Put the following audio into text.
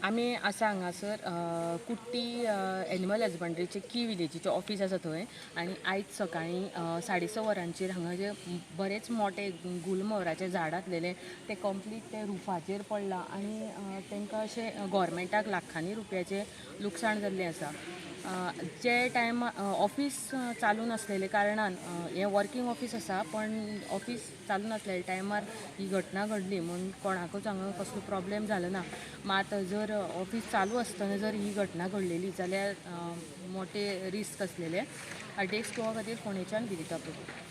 आम्ही असं हांगासर कुट्टी एनिमल हजबंड्रीचे की विलेजीचे ऑफिस आसा थंय आनी आयज सकाळीं 6:30 वरांचेर हांगा जे बरेच मोठे गुलमोहराचे झाड आसलेले ते कंप्लीट ते रुफाचेर पडला आनी तांकां अशें गोवोरमेंटाक लाखांनी रुपयाचे लुकसाण जाल्लें आसा. जे टायम ऑफिस चालू नासलेले कारणान हें वर्कींग ऑफिस आसा पण ऑफिस चालू नासलेल्या टायमार ही घटना घडली म्हूण कोणाकूच हांगा कसलो प्रॉब्लेम जालो ना. मात जर ऑफिस चालू आसतना जर ही घटना घडलेली जाल्यार मोठे रिस्क आसलेले. RDXGOA खातीर फोंडेच्यान विदिता प्रभू.